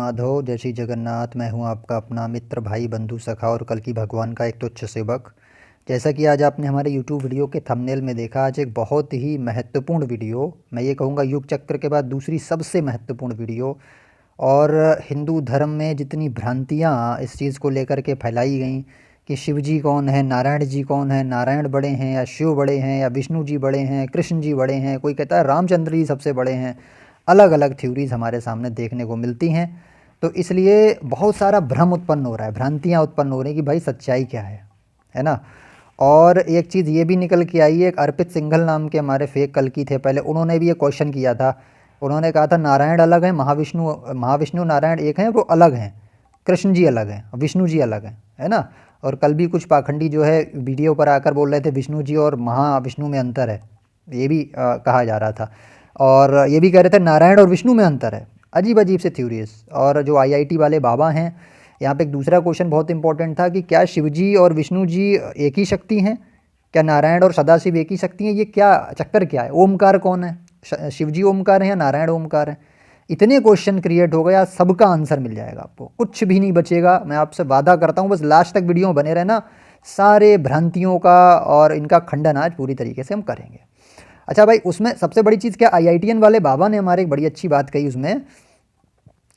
माधव, जय श्री जगन्नाथ। मैं हूं आपका अपना मित्र, भाई, बंधु, सखा और कल्कि भगवान का एक तुच्छ सेवक। जैसा कि आज आपने हमारे यूट्यूब वीडियो के थंबनेल में देखा, आज एक बहुत ही महत्वपूर्ण वीडियो, मैं ये कहूँगा युग चक्र के बाद दूसरी सबसे महत्वपूर्ण वीडियो। और हिंदू धर्म में जितनी भ्रांतियाँ इस चीज़ को लेकर के फैलाई गई कि शिव जी कौन है, नारायण जी कौन है, नारायण बड़े हैं या शिव बड़े हैं या विष्णु जी बड़े हैं, कृष्ण जी बड़े हैं, कोई कहता है रामचंद्र जी सबसे बड़े हैं, अलग अलग थ्योरीज हमारे सामने देखने को मिलती हैं। तो इसलिए बहुत सारा भ्रम उत्पन्न हो रहा है, भ्रांतियाँ उत्पन्न हो रही हैं कि भाई सच्चाई क्या है ना। और एक चीज़ ये भी निकल के आई है, एक अर्पित सिंघल नाम के हमारे फेक कल्कि थे पहले, उन्होंने भी ये क्वेश्चन किया था। उन्होंने कहा था नारायण अलग है, महाविष्णु नारायण एक हैं, वो अलग हैं, कृष्ण जी अलग हैं, विष्णु जी अलग हैं, है ना। और कल भी कुछ पाखंडी जो है वीडियो पर आकर बोल रहे थे विष्णु जी और महाविष्णु में अंतर है, ये भी कहा जा रहा था। और ये भी कह रहे थे नारायण और विष्णु में अंतर है। अजीब अजीब से थ्योरीज। और जो आईआईटी वाले बाबा हैं, यहाँ पे एक दूसरा क्वेश्चन बहुत इंपॉर्टेंट था कि क्या शिव जी और विष्णु जी एक ही शक्ति हैं, क्या नारायण और सदाशिव एक ही शक्ति हैं, ये क्या चक्कर क्या है, ओमकार कौन है, शिव जी ओमकार है या नारायण ओमकार है। इतने क्वेश्चन क्रिएट हो गए, आज सबका आंसर मिल जाएगा आपको, कुछ भी नहीं बचेगा, मैं आपसे वादा करता हूँ। बस लास्ट तक वीडियो में बने रहना, सारे भ्रांतियों का और इनका खंडन आज पूरी तरीके से हम करेंगे। अच्छा भाई, उसमें सबसे बड़ी चीज़ क्या, आईआईटीएन वाले बाबा ने हमारे एक बड़ी अच्छी बात कही उसमें।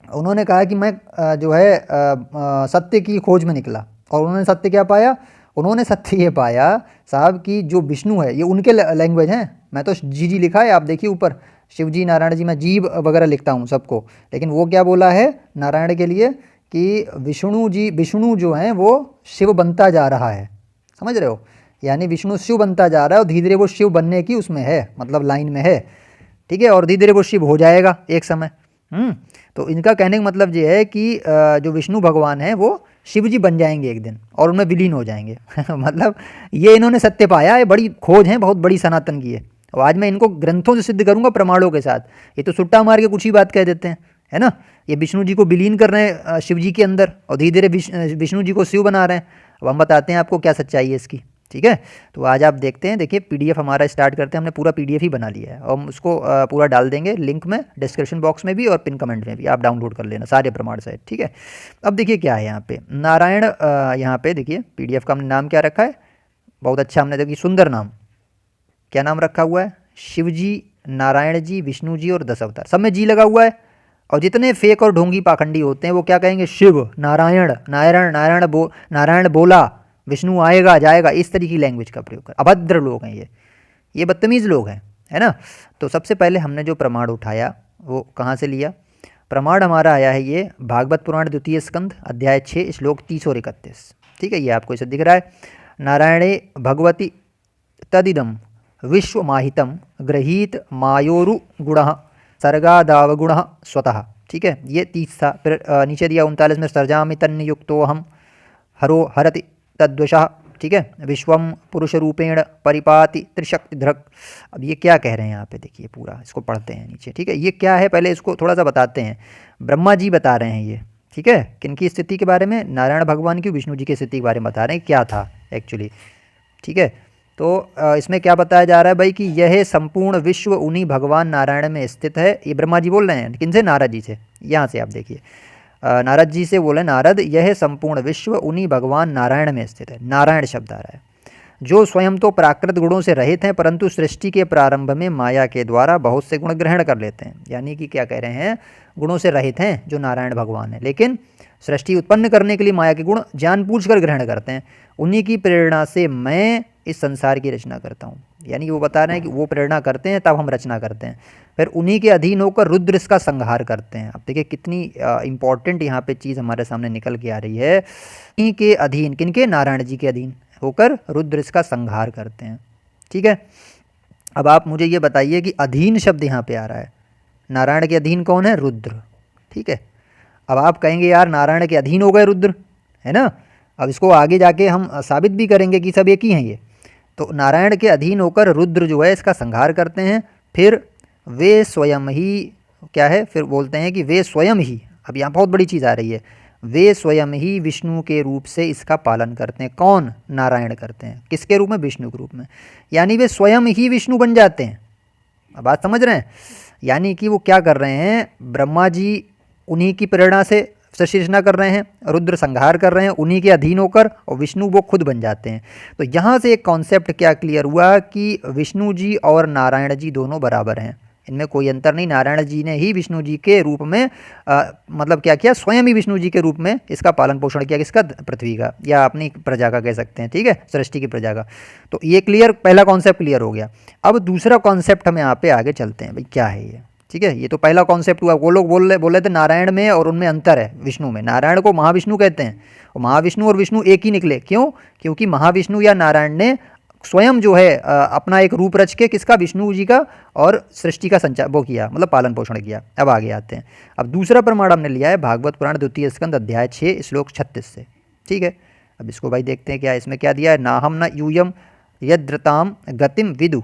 उन्होंने कहा कि मैं जो है सत्य की खोज में निकला, और उन्होंने सत्य क्या पाया, उन्होंने सत्य ये पाया साहब कि जो विष्णु है ये उनके लैंग्वेज हैं। मैं तो जी लिखा है, आप देखिए ऊपर, शिव जी नारायण जी, मैं जी वगैरह लिखता हूँ सबको, लेकिन वो क्या बोला है नारायण के लिए कि विष्णु जो हैं वो शिव बनता जा रहा है, समझ रहे हो। यानी विष्णु शिव बनता जा रहा है और धीरे धीरे वो शिव बनने की उसमें है, मतलब लाइन में है, ठीक है। और धीरे धीरे वो शिव हो जाएगा एक समय। तो इनका कहने का मतलब ये है कि जो विष्णु भगवान है वो शिव जी बन जाएंगे एक दिन और उनमें विलीन हो जाएंगे। मतलब ये इन्होंने सत्य पाया है, बड़ी खोज है, बहुत बड़ी सनातन की है। और आज मैं इनको ग्रंथों से सिद्ध करूंगा, प्रमाणों के साथ। ये तो सुट्टा मार के कुछ ही बात कह देते हैं, है ना। ये विष्णु जी को विलीन कर रहे हैं शिव जी के अंदर, और धीरे धीरे विष्णु जी को शिव बना रहे हैं। अब हम बताते हैं आपको क्या सच्चाई है इसकी, ठीक है। तो आज आप देखते हैं, देखिए पीडीएफ हमारा स्टार्ट करते हैं। हमने पूरा पीडीएफ ही बना लिया है और हम उसको पूरा डाल देंगे लिंक में, डिस्क्रिप्शन बॉक्स में भी और पिन कमेंट में भी, आप डाउनलोड कर लेना सारे प्रमाण सहित, ठीक है। अब देखिए क्या है यहाँ पे नारायण, यहाँ पे देखिए पीडीएफ का हमने नाम क्या रखा है, बहुत अच्छा हमने देखिए सुंदर नाम, क्या नाम रखा हुआ है, शिव जी, नारायण जी, विष्णु जी और 10 अवतार, सब में जी लगा हुआ है। और जितने फेक और ढोंगी पाखंडी होते हैं वो क्या कहेंगे, शिव नारायण नारायण नारायण बोला, विष्णु आएगा जाएगा, इस तरीके की लैंग्वेज का प्रयोग कर। अभद्र लोग हैं ये बदतमीज़ लोग हैं, है ना। तो सबसे पहले हमने जो प्रमाण उठाया वो कहाँ से लिया, प्रमाण हमारा आया है ये भागवत पुराण द्वितीय स्कंध अध्याय 6 श्लोक 30 और 31, ठीक है। ये आपको इसे दिख रहा है, नारायणे भगवती तदिदम विश्वमाहितम गृहीत मायोरु गुण सर्गादावगुण स्वतः, ठीक है। ये 30 था। फिर नीचे दिया 39 में, सर्जामि तन्नियुक्तो हम हरो हरति तद्वशः, ठीक है। विश्वम पुरुष रूपेण परिपाति त्रिशक्तिधृक्। अब ये क्या कह रहे हैं यहाँ पे, देखिए पूरा इसको पढ़ते हैं नीचे, ठीक है। ये क्या है पहले इसको थोड़ा सा बताते हैं। ब्रह्मा जी बता रहे हैं ये, ठीक है, किनकी स्थिति के बारे में, नारायण भगवान की, विष्णु जी की स्थिति के बारे में बता रहे हैं क्या था एक्चुअली, ठीक है। तो इसमें क्या बताया जा रहा है भाई कि यह संपूर्ण विश्व उन्हीं भगवान नारायण में स्थित है। ये ब्रह्मा जी बोल रहे हैं, किनसे, नारद जी से। यहाँ से आप देखिए नारद जी से बोले, नारद यह संपूर्ण विश्व उन्हीं भगवान नारायण में स्थित है। नारायण शब्द आ रहा है, जो स्वयं तो प्राकृत गुणों से रहित हैं परंतु सृष्टि के प्रारंभ में माया के द्वारा बहुत से गुण ग्रहण कर लेते हैं। यानी कि क्या कह रहे हैं, गुणों से रहित हैं जो नारायण भगवान है, लेकिन सृष्टि उत्पन्न करने के लिए माया के गुण जानबूझकर ग्रहण करते हैं। उन्हीं की प्रेरणा से मैं इस संसार की रचना करता हूँ। यानी वो बता रहे हैं कि वो प्रेरणा करते हैं तब हम रचना करते हैं, फिर उन्हीं के अधीन होकर रुद्र इसका संहार करते हैं। अब देखिए कितनी इंपॉर्टेंट यहाँ पे चीज़ हमारे सामने निकल के आ रही है। इन्हीं के अधीन, किनके, नारायण जी के अधीन होकर रुद्र इसका संहार करते हैं, ठीक है। अब आप मुझे ये बताइए कि अधीन शब्द यहाँ पे आ रहा है, नारायण के अधीन कौन है, रुद्र, ठीक है। अब आप कहेंगे यार नारायण के अधीन हो गए रुद्र, है ना। अब इसको आगे जाके हम साबित भी करेंगे कि सब एक ही हैं ये। तो नारायण के अधीन होकर रुद्र जो है इसका संहार करते हैं, फिर वे स्वयं ही क्या है, फिर बोलते हैं कि वे स्वयं ही, अब यहाँ बहुत बड़ी चीज़ आ रही है, वे स्वयं ही विष्णु के रूप से इसका पालन करते हैं। कौन, नारायण करते हैं, किसके रूप में, विष्णु के रूप में। यानी वे स्वयं ही विष्णु बन जाते हैं। अब बात समझ रहे हैं, यानी कि वो क्या कर रहे हैं, ब्रह्मा जी उन्हीं की प्रेरणा से सृष्टि रचना कर रहे हैं, रुद्र संहार कर रहे हैं उन्हीं के अधीन होकर, और विष्णु वो खुद बन जाते हैं। तो यहाँ से एक कॉन्सेप्ट क्या क्लियर हुआ कि विष्णु जी और नारायण जी दोनों बराबर हैं, इनमें कोई अंतर नहीं। नारायण जी ने ही विष्णु जी के रूप में मतलब क्या किया, स्वयं ही विष्णु जी के रूप में इसका पालन पोषण किया, किसका, पृथ्वी का, या अपनी प्रजा का कह सकते हैं, ठीक है, सृष्टि की प्रजा का। तो ये क्लियर, पहला कॉन्सेप्ट क्लियर हो गया। अब दूसरा कॉन्सेप्ट हम यहाँ पे आगे चलते हैं, भाई क्या है ये, ठीक है। ये तो पहला कॉन्सेप्ट हुआ। वो लोग बोल रहे थे नारायण में और उनमें अंतर है, विष्णु में। नारायण को महाविष्णु कहते हैं, और महाविष्णु और विष्णु एक ही निकले। क्यों? क्योंकि महाविष्णु या नारायण ने स्वयं जो है अपना एक रूप रच के किसका, विष्णु जी का, और सृष्टि का संचार वो किया, मतलब पालन पोषण किया। अब आगे आते हैं। अब दूसरा प्रमाण हमने लिया है भागवत पुराण द्वितीय स्कंद अध्याय 6 श्लोक 36 से, ठीक है। अब इसको भाई देखते हैं क्या इसमें क्या दिया है। नाहम न यूयम यद्रताम गतिम विदु,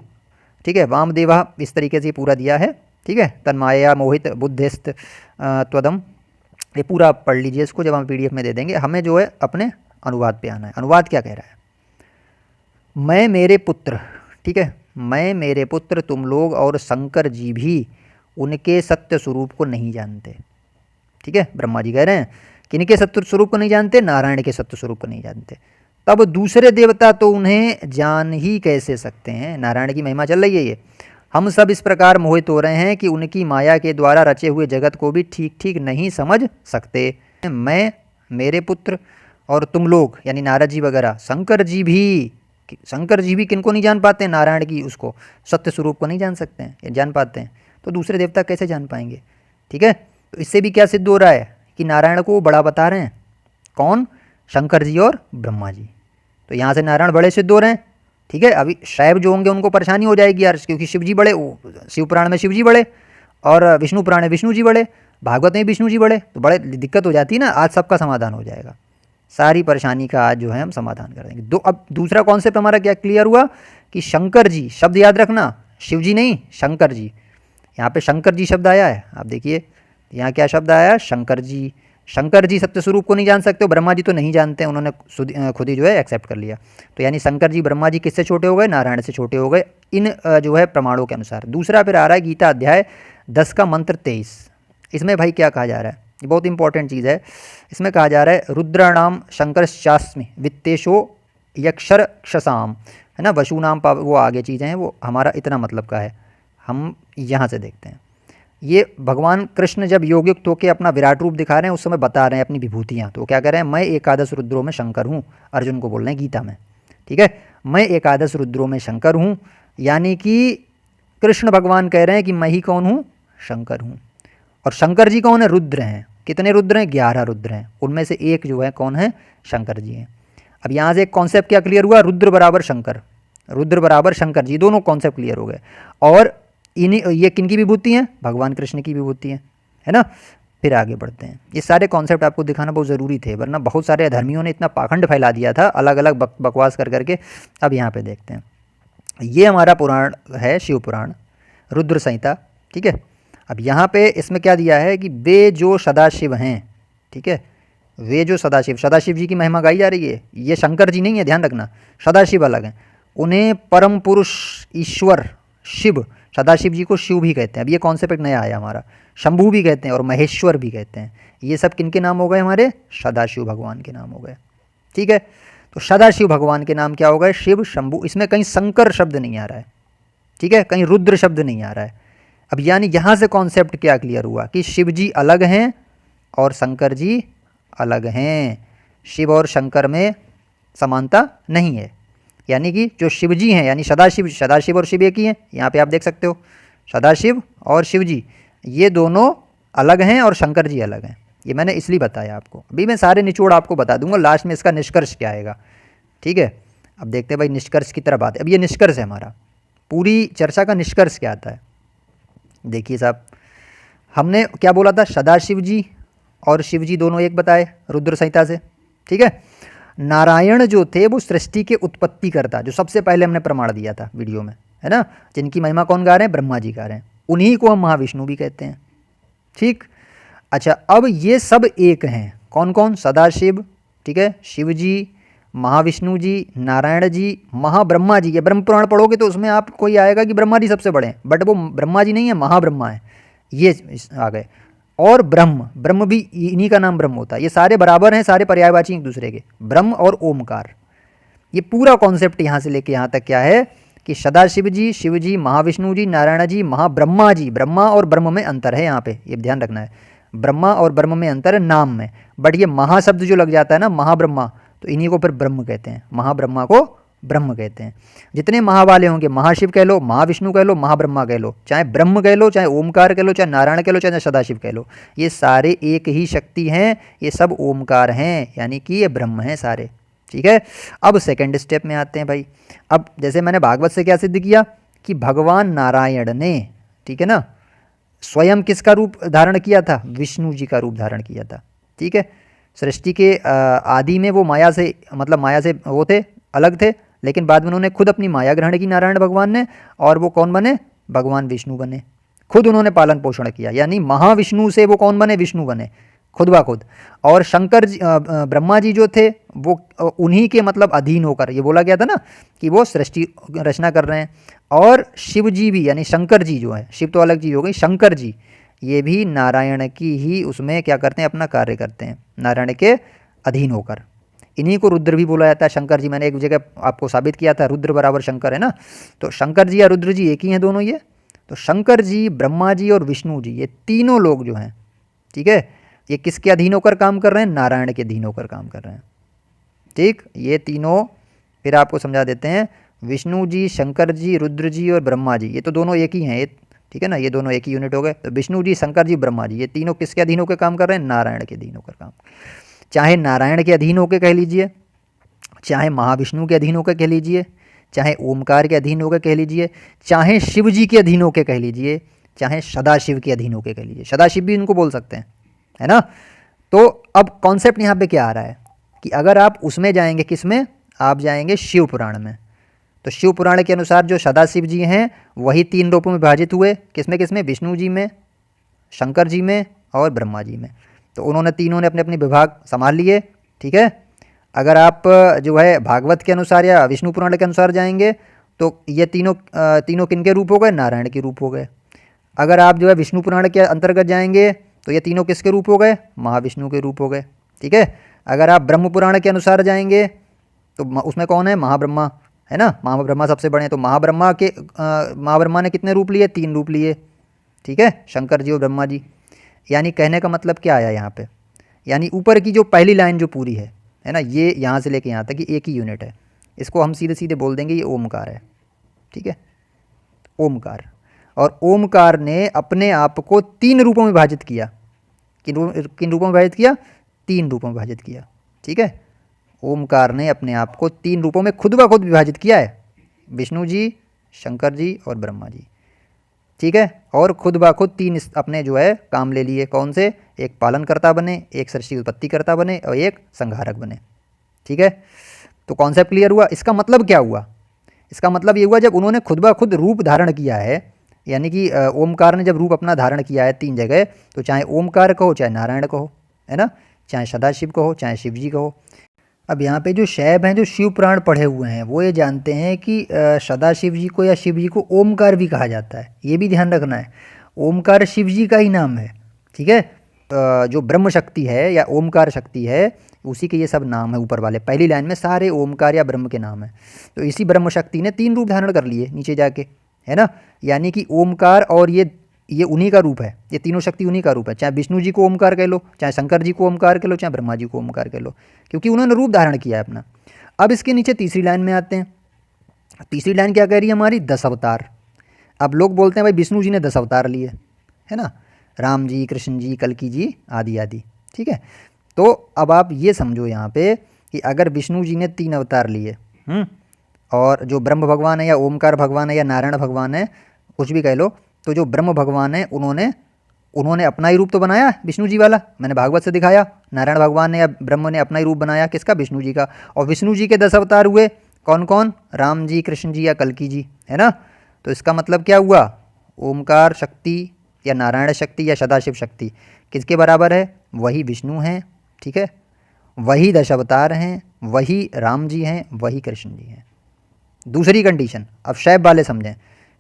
ठीक है, वामदेवा, इस तरीके से पूरा दिया है, ठीक है। तन्माया मोहित बुद्धिस्त त्वदम, ये पूरा पढ़ लीजिए इसको, जब हम PDF में दे देंगे। हमें जो है अपने अनुवाद पे आना है। अनुवाद क्या कह रहा है, मैं मेरे पुत्र, ठीक है, मैं मेरे पुत्र तुम लोग और शंकर जी भी उनके सत्य स्वरूप को नहीं जानते, ठीक है। ब्रह्मा जी कह रहे हैं कि इनके सत्य स्वरूप को नहीं जानते, नारायण के सत्य स्वरूप को नहीं जानते, तब दूसरे देवता तो उन्हें जान ही कैसे सकते हैं। नारायण की महिमा चल रही है ये। हम सब इस प्रकार मोहित हो रहे हैं कि उनकी माया के द्वारा रचे हुए जगत को भी ठीक ठीक नहीं समझ सकते। मैं, मेरे पुत्र और तुम लोग यानी नारद जी वगैरह, शंकर जी भी किनको नहीं जान पाते हैं, नारायण की उसको सत्य स्वरूप को नहीं जान सकते हैं, जान पाते हैं, तो दूसरे देवता कैसे जान पाएंगे, ठीक है। तो इससे भी क्या सिद्ध हो रहा है कि नारायण को बड़ा बता रहे हैं, कौन, शंकर जी और ब्रह्मा जी। तो यहाँ से नारायण बड़े सिद्ध हो रहे हैं, ठीक है। अभी शैव जो होंगे उनको परेशानी हो जाएगी यार, क्योंकि शिव जी बड़े, शिव पुराण में शिव जी बड़े, और विष्णु पुराण में विष्णु जी बड़े, भागवत में विष्णु जी बड़े, तो बड़े दिक्कत हो जाती है ना। आज सबका समाधान हो जाएगा, सारी परेशानी का आज जो है हम समाधान कर देंगे। अब दूसरा कॉन्सेप्ट हमारा क्या क्लियर हुआ कि शंकर जी, शब्द याद रखना, शिव जी नहीं, शंकर जी। यहाँ पे शंकर जी शब्द आया है, आप देखिए यहाँ क्या शब्द आया है, शंकर जी। शंकर जी सत्य स्वरूप को नहीं जान सकते, ब्रह्मा जी तो नहीं जानते, उन्होंने खुद ही जो है एक्सेप्ट कर लिया। तो यानी शंकर जी ब्रह्मा जी किससे छोटे हो गए, नारायण से छोटे हो गए, इन जो है प्रमाणों के अनुसार। दूसरा फिर आ रहा है गीता अध्याय 10 का मंत्र 23। इसमें भाई क्या कहा जा रहा है, ये बहुत इंपॉर्टेंट चीज़ है। इसमें कहा जा रहा है रुद्राणाम शंकरश्चास्मि वित्तेशो यक्षर क्षसाम, है ना, वशु नाम वो आगे चीज़ें हैं, वो हमारा इतना मतलब का है। हम यहाँ से देखते हैं, ये भगवान कृष्ण जब योगयुक्त होकर अपना विराट रूप दिखा रहे हैं, उस समय बता रहे हैं अपनी विभूतियाँ। तो क्या कह रहे हैं, मैं एकादश रुद्रों में शंकर हूँ, अर्जुन को बोल रहे हैं गीता में, ठीक है। मैं एकादश रुद्रों में शंकर हूँ, यानी कि कृष्ण भगवान कह रहे हैं कि मैं ही कौन हूँ, शंकर हूँ। और शंकर जी कौन है, रुद्र हैं। कितने रुद्र हैं, 11 रुद्र हैं, उनमें से एक जो है कौन है, शंकर जी हैं। अब यहाँ से एक कॉन्सेप्ट क्या क्लियर हुआ, रुद्र बराबर शंकर, रुद्र बराबर शंकर जी, दोनों कॉन्सेप्ट क्लियर हो गए। और ये किन की विभूति हैं, भगवान कृष्ण की विभूति है ना। फिर आगे बढ़ते हैं। ये सारे कॉन्सेप्ट आपको दिखाना बहुत ज़रूरी थे, वरना बहुत सारे अधर्मियों ने इतना पाखंड फैला दिया था, अलग अलग बकवास कर करके। अब यहाँ पे देखते हैं, ये हमारा पुराण है शिव पुराण, रुद्र संहिता, ठीक है। अब यहाँ पे इसमें क्या दिया है कि वे जो सदाशिव हैं, ठीक है, वे जो सदाशिव जी की महिमा गाई जा रही है। ये शंकर जी नहीं है, ध्यान रखना, सदाशिव अलग हैं। उन्हें परम पुरुष ईश्वर शिव, सदाशिव जी को शिव भी कहते हैं। अब ये कॉन्सेप्ट नया आया हमारा, शंभू भी कहते हैं और महेश्वर भी कहते हैं। ये सब किन के नाम हो गए, हमारे सदाशिव भगवान के नाम हो गए, ठीक है। तो सदाशिव भगवान के नाम क्या हो गए, शिव, शंभू। इसमें कहीं शंकर शब्द नहीं आ रहा है, ठीक है, कहीं रुद्र शब्द नहीं आ रहा है। अब यानी यहाँ से कॉन्सेप्ट क्या क्लियर हुआ कि शिव जी अलग हैं और शंकर जी अलग हैं। शिव और शंकर में समानता नहीं है, यानी कि जो शिव जी हैं, यानी सदाशिव और शिव एक ही हैं। यहाँ पे आप देख सकते हो, सदाशिव और शिव जी ये दोनों अलग हैं और शंकर जी अलग हैं। ये मैंने इसलिए बताया आपको। अभी मैं सारे निचोड़ आपको बता दूंगा, लास्ट में इसका निष्कर्ष क्या आएगा, ठीक है। अब देखते हैं भाई निष्कर्ष की तरफ बात है। अब ये निष्कर्ष है हमारा, पूरी चर्चा का निष्कर्ष क्या आता है। देखिए साहब, हमने क्या बोला था, सदाशिव जी और शिव जी दोनों एक बताए रुद्र संहिता से, ठीक है। नारायण जो थे वो सृष्टि के उत्पत्ति करता, जो सबसे पहले हमने प्रमाण दिया था वीडियो में, है ना, जिनकी महिमा कौन गा रहे हैं, ब्रह्मा जी गा रहे हैं। उन्हीं को हम महाविष्णु भी कहते हैं, ठीक। अच्छा, अब ये सब एक हैं, कौन कौन, सदाशिव, ठीक है, शिव जी, महाविष्णु जी, नारायण जी, महाब्रह्मा जी। ये ब्रह्म पुराण पढ़ोगे तो उसमें आप कोई आएगा कि ब्रह्मा जी सबसे बड़े हैं, बट वो ब्रह्मा जी नहीं है, महाब्रह्मा है, ये आ गए। और ब्रह्म, ब्रह्म भी इन्हीं का नाम ब्रह्म होता है। ये सारे बराबर हैं, सारे पर्यायवाची एक दूसरे के, ब्रह्म और ओमकार। ये पूरा कॉन्सेप्ट यहाँ से लेके यहाँ तक क्या है कि सदाशिव जी, शिव जी, महाविष्णु जी, नारायण जी, महाब्रह्मा जी। ब्रह्मा और ब्रह्म में अंतर है, यहाँ पे ये ध्यान रखना है। ब्रह्मा और ब्रह्म में अंतर है नाम में, बट ये महाशब्द जो लग जाता है ना, महाब्रह्मा, तो इन्हीं को फिर ब्रह्म कहते हैं, महाब्रह्मा को ब्रह्म कहते हैं। जितने महा वाले होंगे, महाशिव कह लो, महाविष्णु कह लो, महाब्रह्मा कह लो, चाहे ब्रह्म कह लो, चाहे ओमकार कह लो, चाहे नारायण कह लो, चाहे सदाशिव कह लो, ये सारे एक ही शक्ति हैं, ये सब ओमकार हैं, यानी कि ये ब्रह्म हैं सारे। ठीक है। अब सेकंड स्टेप में आते हैं भाई। अब जैसे मैंने भागवत से क्या सिद्ध किया कि भगवान नारायण ने, ठीक है ना, स्वयं किसका रूप धारण किया था? विष्णु जी का रूप धारण किया था। ठीक है। सृष्टि के आदि में वो माया से, मतलब माया से वो थे, अलग थे, लेकिन बाद में उन्होंने खुद अपनी माया ग्रहण की नारायण भगवान ने, और वो कौन बने? भगवान विष्णु बने। खुद उन्होंने पालन पोषण किया, यानी महाविष्णु से वो कौन बने? विष्णु बने, खुद ब खुद। और शंकर जी, ब्रह्मा जी जो थे वो उन्हीं के मतलब अधीन होकर, ये बोला गया था ना कि वो सृष्टि रचना कर रहे हैं। और शिव जी भी, यानी शंकर जी जो है, शिव तो अलग चीज़ हो गई, शंकर जी ये भी नारायण की ही उसमें क्या करते हैं? अपना कार्य करते हैं, नारायण के अधीन होकर। इन्हीं को रुद्र भी बोला जाता है। शंकर जी, मैंने एक जगह आपको साबित किया था, रुद्र बराबर शंकर है ना, तो शंकर जी या रुद्र जी एक ही हैं दोनों ये। तो शंकर जी, ब्रह्मा जी और विष्णु जी, ये तीनों लोग जो हैं, ठीक है, ये किसके अधीन होकर काम कर रहे हैं? नारायण के अधीन होकर काम कर रहे हैं। ठीक, ये तीनों फिर आपको समझा देते हैं। विष्णु जी, शंकर जी, रुद्र जी और ब्रह्मा जी, ये तो दोनों एक ही हैं, ये ठीक है ना, ये दोनों एक ही यूनिट हो गए। तो विष्णु जी, शंकर जी, ब्रह्मा जी, ये तीनों किसके अधीन होकर काम कर रहे हैं? नारायण के अधीन होकर काम। चाहे नारायण के अधीन होकर कह लीजिए, चाहे महाविष्णु के अधीन होकर कह लीजिए, चाहे ओमकार के अधीन होकर कह लीजिए, चाहे शिव जी के अधीन होकर कह लीजिए, चाहे सदाशिव के अधीन होकर कह लीजिए। सदाशिव भी इनको बोल सकते हैं, है ना। तो अब कॉन्सेप्ट यहाँ पे क्या आ रहा है कि अगर आप उसमें जाएंगे, किस में? आप जाएंगे शिव पुराण में। तो शिव पुराण के अनुसार जो सदाशिव जी हैं वही 3 रूपों में विभाजित हुए। किसमें किसमें? विष्णु जी में, शंकर जी में और ब्रह्मा जी में। तो उन्होंने तीनों ने अपने अपने विभाग संभाल लिए। ठीक है। अगर आप जो है भागवत के अनुसार या विष्णु पुराण के अनुसार जाएंगे तो ये तीनों किनके रूप हो गए? नारायण के रूप हो गए। अगर आप जो है विष्णु पुराण के अंतर्गत जाएंगे तो ये तीनों किसके रूप हो गए? महाविष्णु के रूप हो गए। ठीक है। अगर आप ब्रह्म पुराण के अनुसार जाएंगे तो उसमें कौन है? महाब्रह्मा, है ना। महाब्रह्मा सबसे बड़े हैं। तो महाब्रह्मा ने कितने रूप लिए? 3 रूप लिए। ठीक है, शंकर जी और ब्रह्मा जी। यानी कहने का मतलब क्या आया यहाँ पे? यानी ऊपर की जो पहली लाइन जो पूरी है ना, ये यहाँ से लेके यहाँ तक कि एक ही यूनिट है। इसको हम सीधे सीधे बोल देंगे ये ओमकार है। ठीक है, ओमकार। और ओमकार ने अपने आप को 3 रूपों में विभाजित किया। किन रूपों में विभाजित किया? 3 रूपों में विभाजित किया। ठीक है, ओमकार ने अपने आप को 3 रूपों में खुद ब खुद विभाजित किया है। विष्णु जी, शंकर जी और ब्रह्मा जी। ठीक है, और खुद ब खुद 3 अपने जो है काम ले लिए। कौन से? एक पालनकर्ता बने, एक सृष्टि उत्पत्तिकर्ता बने और एक संहारक बने। ठीक है, तो कॉन्सेप्ट क्लियर हुआ। इसका मतलब क्या हुआ? इसका मतलब ये हुआ जब उन्होंने खुद ब खुद रूप धारण किया है, यानी कि ओमकार ने जब रूप अपना धारण किया है 3 जगह, तो चाहे ओमकार कहो, चाहे नारायण कहो, है ना, चाहे सदाशिव कहो, चाहे शिव जी कहो। अब यहाँ पे जो शैव हैं, जो शिव पुराण पढ़े हुए हैं, वो ये जानते हैं कि सदाशिव जी को या शिव जी को ओमकार भी कहा जाता है। ये भी ध्यान रखना है, ओमकार शिव जी का ही नाम है। ठीक है, जो ब्रह्म शक्ति है या ओमकार शक्ति है, उसी के ये सब नाम है। ऊपर वाले पहली लाइन में सारे ओमकार या ब्रह्म के नाम है। तो इसी ब्रह्म शक्ति ने 3 रूप धारण कर लिए नीचे जाके, है ना। यानी कि ओमकार और ये उन्हीं का रूप है, ये तीनों शक्ति उन्हीं का रूप है। चाहे विष्णु जी को ओमकार कह लो, चाहे शंकर जी को ओमकार कह लो, चाहे ब्रह्मा जी को ओमकार कह लो, क्योंकि उन्होंने रूप धारण किया है अपना। अब इसके नीचे तीसरी लाइन में आते हैं। तीसरी लाइन क्या कह रही है हमारी? 10 अवतार। अब लोग बोलते हैं भाई विष्णु जी ने 10 अवतार लिए, है ना, राम जी, कृष्ण जी, कल्की जी, आदि आदि। ठीक है, तो अब आप ये समझो यहाँ पे कि अगर विष्णु जी ने 3 अवतार लिए, और जो ब्रह्म भगवान है या ओमकार भगवान है या नारायण भगवान है, कुछ भी कह लो, तो जो ब्रह्म भगवान है उन्होंने अपना ही रूप तो बनाया, विष्णु जी वाला। मैंने भागवत से दिखाया, नारायण भगवान ने या ब्रह्म ने अपना ही रूप बनाया। किसका? विष्णु जी का। और विष्णु जी के 10 अवतार हुए। कौन कौन? राम जी, कृष्ण जी या कल्की जी, है ना। तो इसका मतलब क्या हुआ? ओमकार शक्ति या नारायण शक्ति या सदाशिव शक्ति किसके बराबर है? वही विष्णु हैं। ठीक है, वही 10 अवतार हैं, वही राम जी हैं, वही कृष्ण जी हैं। दूसरी कंडीशन, अब शैव वाले समझें।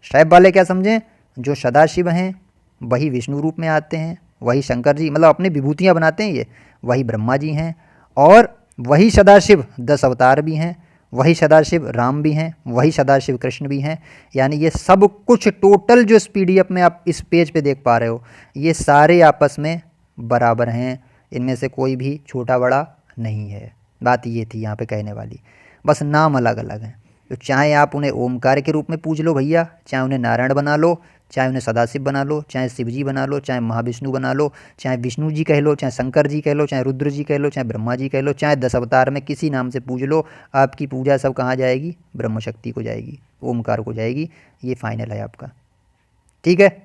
शैव वाले क्या समझें? जो सदाशिव हैं वही विष्णु रूप में आते हैं, वही शंकर जी, मतलब अपनी विभूतियाँ बनाते हैं ये, वही ब्रह्मा जी हैं। और वही सदाशिव 10 अवतार भी हैं, वही सदाशिव राम भी हैं, वही सदाशिव कृष्ण भी हैं। यानी ये सब कुछ टोटल जो इस PDF में आप इस पेज पे देख पा रहे हो, ये सारे आपस में बराबर हैं, इनमें से कोई भी छोटा बड़ा नहीं है। बात ये थी यहाँ पे कहने वाली, बस नाम अलग अलग हैं। तो चाहे आप उन्हें ओमकार के रूप में पूज लो भैया, चाहे उन्हें नारायण बना लो, चाहे उन्हें सदाशिव बना लो, चाहे शिव जी बना लो, चाहे महाविष्णु बना लो, चाहे विष्णु जी कह लो, चाहे शंकर जी कह लो, चाहे रुद्र जी कह लो, चाहे ब्रह्मा जी कह लो, चाहे 10 अवतार में किसी नाम से पूज लो, आपकी पूजा सब कहाँ जाएगी? ब्रह्म शक्ति को जाएगी, ओमकार को जाएगी। ये फाइनल है आपका, ठीक है।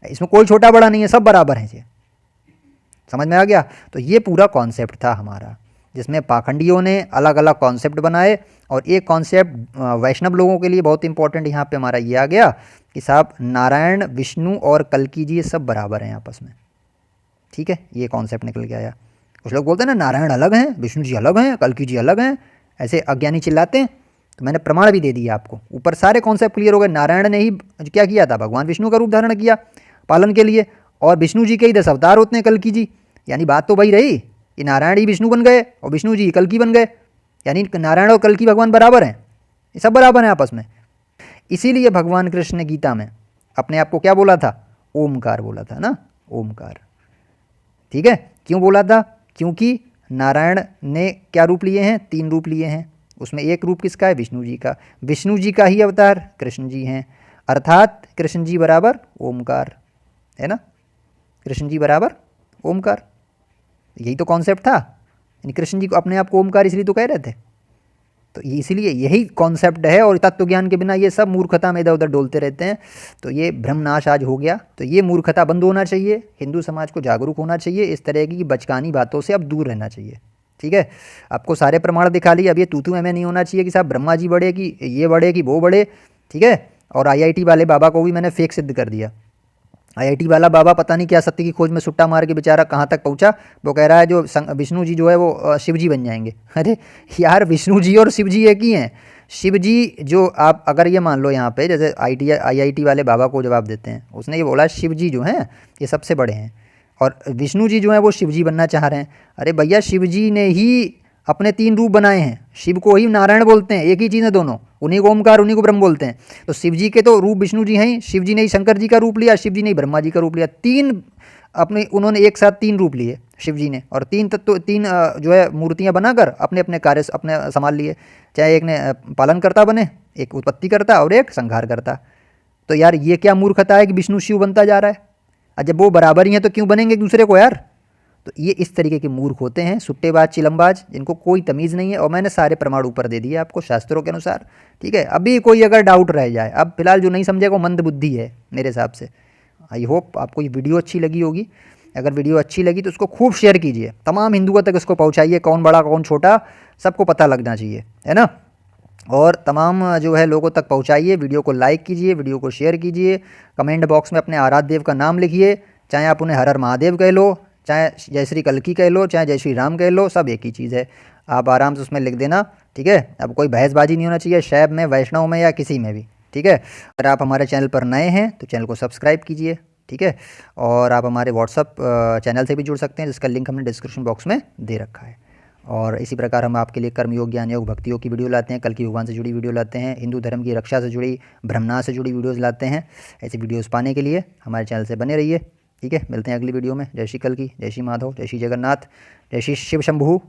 इसमें कोई छोटा बड़ा नहीं है, सब बराबर हैं। ये समझ में आ गया? तो ये पूरा कॉन्सेप्ट था हमारा, जिसमें पाखंडियों ने अलग अलग कॉन्सेप्ट बनाए। और एक कॉन्सेप्ट वैष्णव लोगों के लिए बहुत इंपॉर्टेंट यहाँ पे हमारा ये आ गया कि साहब नारायण, विष्णु और कल्की जी ये सब बराबर हैं आपस में, ठीक है। ये कॉन्सेप्ट निकल के आया। कुछ लोग बोलते हैं ना नारायण अलग हैं, विष्णु जी अलग हैं, कल्की जी अलग हैं, ऐसे अज्ञानी चिल्लाते हैं। तो मैंने प्रमाण भी दे दिया आपको, ऊपर सारे कॉन्सेप्ट क्लियर हो गए। नारायण ने ही क्या किया था? भगवान विष्णु का रूप धारण किया पालन के लिए, और विष्णु जी के ही 10 अवतार होते हैं, कल्की जी। यानी बात तो वही रही कि नारायण ही विष्णु बन गए और विष्णु जी कल्की बन गए, यानी नारायण और कल्की भगवान बराबर हैं, ये सब बराबर हैं आपस में। इसीलिए भगवान कृष्ण ने गीता में अपने आप को क्या बोला था? ओमकार बोला था ना, ओमकार, ठीक है। क्यों बोला था? क्योंकि नारायण ने क्या रूप लिए हैं? 3 रूप लिए हैं। उसमें एक रूप किसका है? विष्णु जी का। विष्णु जी का ही अवतार कृष्ण जी हैं, अर्थात कृष्ण जी बराबर ओमकार, है ना। कृष्ण जी बराबर ओमकार, यही तो कॉन्सेप्ट था। यानी कृष्ण जी को अपने आप को ओमकार इसलिए तो कह रहे थे। तो इसीलिए यही कॉन्सेप्ट है, और तत्व ज्ञान के बिना ये सब मूर्खता में इधर उधर डोलते रहते हैं। तो ये भ्रमनाश आज हो गया। तो ये मूर्खता बंद होना चाहिए, हिंदू समाज को जागरूक होना चाहिए, इस तरह की बचकानी बातों से अब दूर रहना चाहिए, ठीक है। आपको सारे प्रमाण दिखा लिए, अब ये तू में नहीं होना चाहिए कि साहब ब्रह्मा जी बड़े, कि ये बड़े, कि वो बड़े, ठीक है। और IIT वाले बाबा को भी मैंने फेक सिद्ध कर दिया। IIT वाला बाबा पता नहीं क्या सत्य की खोज में सुट्टा मार के बेचारा कहाँ तक पहुँचा। वो कह रहा है जो विष्णु जी जो है वो शिव जी बन जाएंगे। अरे यार, विष्णु जी और शिव जी एक ही हैं। शिव जी जो आप अगर ये मान लो यहाँ पे, जैसे IIT वाले बाबा को जवाब देते हैं, उसने ये बोला शिव जी जो हैं ये सबसे बड़े हैं, और विष्णु जी जो हैं वो शिव जी बनना चाह रहे हैं। अरे भैया, शिव जी ने ही अपने 3 रूप बनाए हैं, शिव को ही नारायण बोलते हैं, एक ही चीज़ है दोनों, उन्हीं को ओमकार, उन्हीं को ब्रह्म बोलते हैं। तो शिव जी के तो रूप विष्णु जी हैं ही, शिव जी ने ही शंकर जी का रूप लिया, शिव जी ने ही ब्रह्मा जी का रूप लिया। 3 अपने उन्होंने एक साथ 3 रूप लिए शिव जी ने, और 3 तत्व 3 जो है मूर्तियाँ बनाकर अपने अपने कार्य अपने संभाल लिए। चाहे एक ने पालन करता बने, एक उत्पत्ति करता और एक संहार करता। तो यार ये क्या मूर्खता है कि विष्णु शिव बनता जा रहा है? और जब वो बराबर ही हैं तो क्यों बनेंगे एक दूसरे को यार? तो ये इस तरीके के मूर्ख होते हैं, सुट्टेबाज, चिलमबाज, जिनको कोई तमीज़ नहीं है। और मैंने सारे प्रमाण ऊपर दे दिए आपको शास्त्रों के अनुसार, ठीक है। अभी कोई अगर डाउट रह जाए, अब फिलहाल जो नहीं समझेगा वो मंद बुद्धि है मेरे हिसाब से। आई होप आपको ये वीडियो अच्छी लगी होगी। अगर वीडियो अच्छी लगी तो उसको खूब शेयर कीजिए, तमाम हिंदुओं तक इसको पहुँचाइए, कौन बड़ा कौन छोटा सबको पता लगना चाहिए, है ना। और तमाम जो है लोगों तक पहुँचाइए, वीडियो को लाइक कीजिए, वीडियो को शेयर कीजिए, कमेंट बॉक्स में अपने आराध्य देव का नाम लिखिए, चाहे आप उन्हें हर हर महादेव कह लो, चाहे जय श्री कल्की कह लो, चाहे जय श्री राम कह लो, सब एक ही चीज़ है। आप आराम से उसमें लिख देना, ठीक है। अब कोई बहसबाजी नहीं होना चाहिए शैव में, वैष्णव में या किसी में भी, ठीक है। अगर आप हमारे चैनल पर नए हैं तो चैनल को सब्सक्राइब कीजिए, ठीक है। और आप हमारे व्हाट्सअप चैनल से भी जुड़ सकते हैं, जिसका लिंक हमने डिस्क्रिप्शन बॉक्स में दे रखा है। और इसी प्रकार हम आपके लिए कर्मयोग, ज्ञान योग, भक्ति योग की वीडियो लाते हैं, कल की भगवान से जुड़ी वीडियो लाते हैं, हिंदू धर्म की रक्षा से जुड़ी, ब्रह्मनाश से जुड़ी वीडियोज़ लाते हैं। ऐसी वीडियोज़ पाने के लिए हमारे चैनल से बने रहिए, ठीक है। मिलते हैं अगली वीडियो में। जय श्री कल्की, जय श्री माधव, जय श्री जगन्नाथ, जय श्री शिव शंभू।